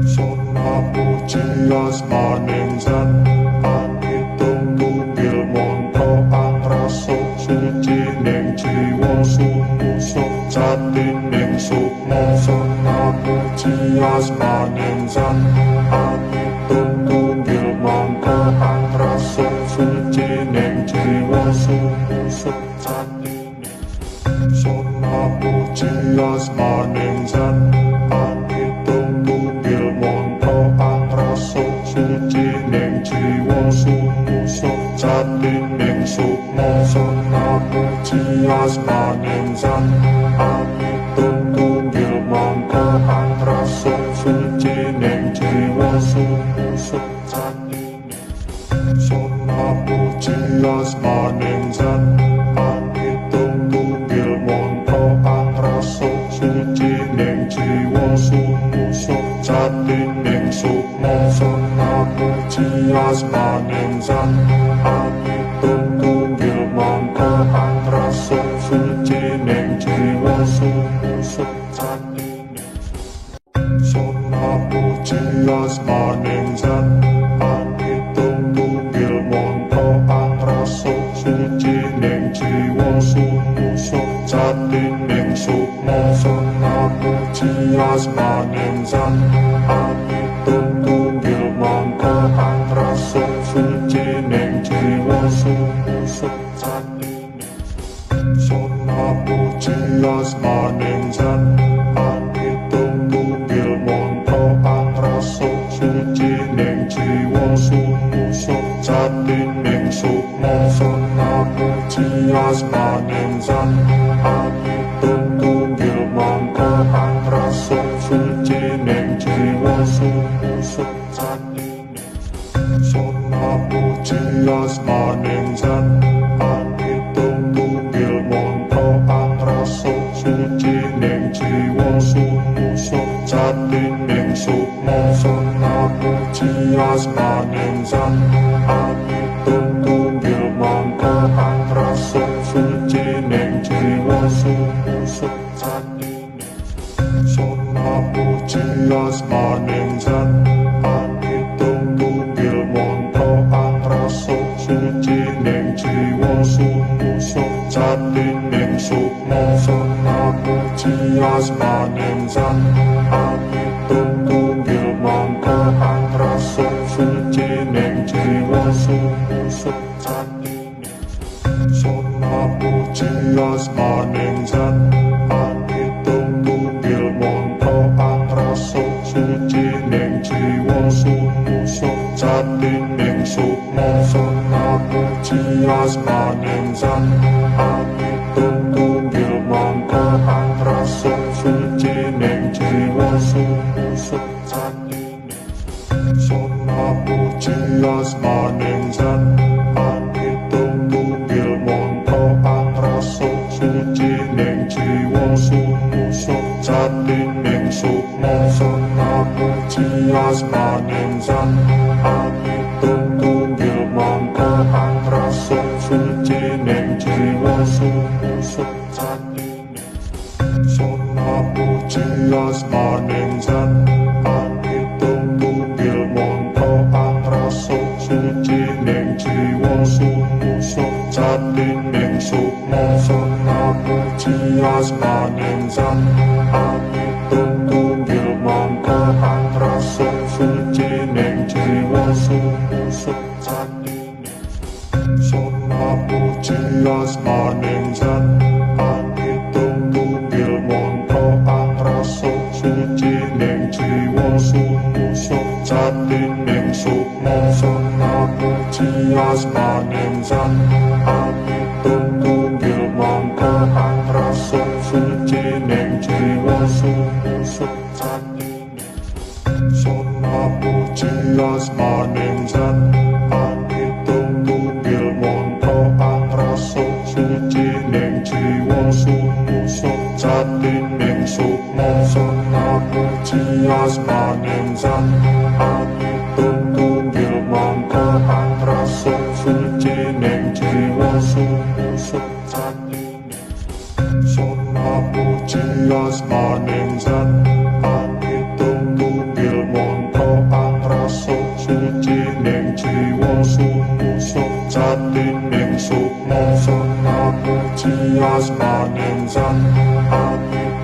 Puji asmaning Zat Panghitung tunggil mantra pangrasa suci ning jiwa sumusuk jatining sukma sona puji asmaning Zat Panghitung tunggil mantra pangrasa suci ning jiwa sumusuk jatining sona puji asmaning Zat Panghitung tunggil mantra pangrasa suci ning jiwa sumusuk jatining sukma sona puji asmaning Zat Panghitung tunggil mantra pangrasa suci ning jiwa sumusuk jatining sona puji asmaning Zat Panghitung tunggil mantra pangrasa suci ning jiwa sumusuk jatining sukma sona puji asmaning Zat Panghitung tunggil mantra pangrasa suci ning jiwa sumusuk jatining sona puji asmaning Zat Panghitung tunggil mantra pangrasa suci ning jiwa sumusuk jatining sukma sona puji asmaning Zat Panghitung tunggil mantra pangrasa suci ning jiwa sumusuk jatining sona puji asmaning Zat Panghitung tunggil mantra pangrasa suci ning jiwa sumusuk jatining sukma sona puji asmaning Zat Panghitung tunggil mantra pangrasa suci ning jiwa sumusuk jatining sona puji asmaning Zat Panghitung tunggil mantra pangrasa suci ning jiwa sumusuk jatining sukma sona puji asmaning Zat Panghitung tunggil mantra pangrasa suci ning jiwa sumusuk jatining sona puji asmaning Zat Panghitung tunggil mantra pangrasa suci ning jiwa sumusuk jatining sukma sona puji asmaning Zat Panghitung tunggil mantra pangrasa suci ning jiwa sumusuk jatining sona puji asmaning Zat Panghitung tunggil mantra pangrasa suci ning jiwa sumusuk jatining sukma sona puji asmaning Zat Panghitung tunggil mantra pangrasa suci ning jiwa sumusuk jatining sona puji asmaning Zat Panghitung tunggil mantra pangrasa suci ning jiwa sumusuk jatining sukma sona puji asmaning Zat Panghitung tunggil mantra pangrasa suci ning jiwa sumusuk jatining sona puji asmaning Zat Panghitung tunggil mantra pangrasa suci ning jiwa sumusuk jatining sukma sona puji asmaning Zat Panghitung tunggil mantra pangrasa suci ning jiwa sumusuk jatining sona puji asmaning Zat Panghitung tunggil mantra pangrasa suci ning jiwa sumusuk jatining sukma sona puji asmaning Zat Panghitung tunggil mantra pangrasa suci ning jiwa sumusuk jatining sona puji asmaning Zat Panghitung tunggil mantra pangrasa suci ning jiwa sumusuk jatining sukma sona puji asmaning Zat Panghitung tunggil mantra pangrasa suci ning jiwa sumusuk jatining sona puji asmaning Zat Panghitung tunggil mantra asmaning zat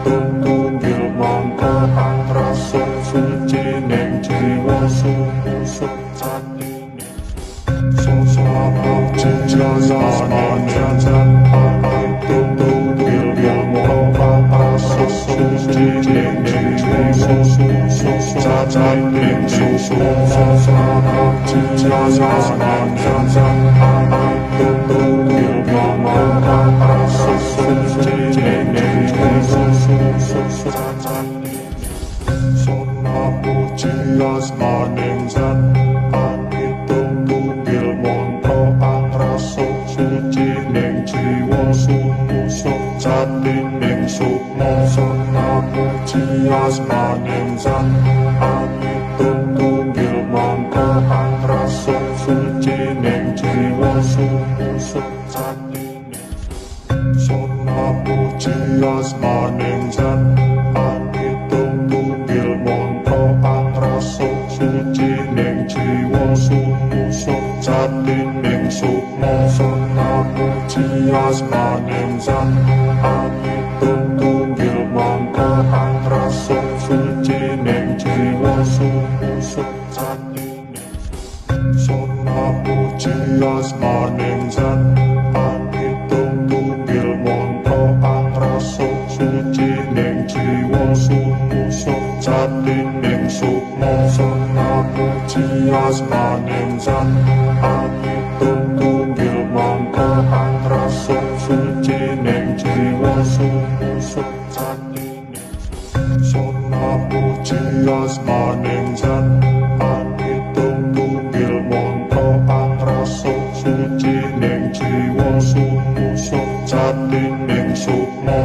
pitunggil mangka raso suci ning jiwa susuk jati suci asmaning zat pitunggil mangka raso suci ning jiwa susuk jati ning susuk suci asmaning zat pitunggil mangka raso suci ning jiwa susuk jati puji asmaning zat pitunggil mangka raso suci ning jiwa susuk jati ning sukma puji asmaning zat pitunggil mangka raso suci ning jiwa susuk jati puji asmaning zat pitunggil mangka raso suci ning jiwa susuk jati ning sukma puji asmaning zat pitunggil mangka raso suci ning jiwa susuk jati puji asmaning zat pitunggil mangka raso suci ning jiwa susuk jati ning sukma puji asmaning zat pitunggil mangka raso suci ning jiwa susuk jati puji asmaning zat pitunggil mangka raso suci ning jiwa susuk jati ning sukma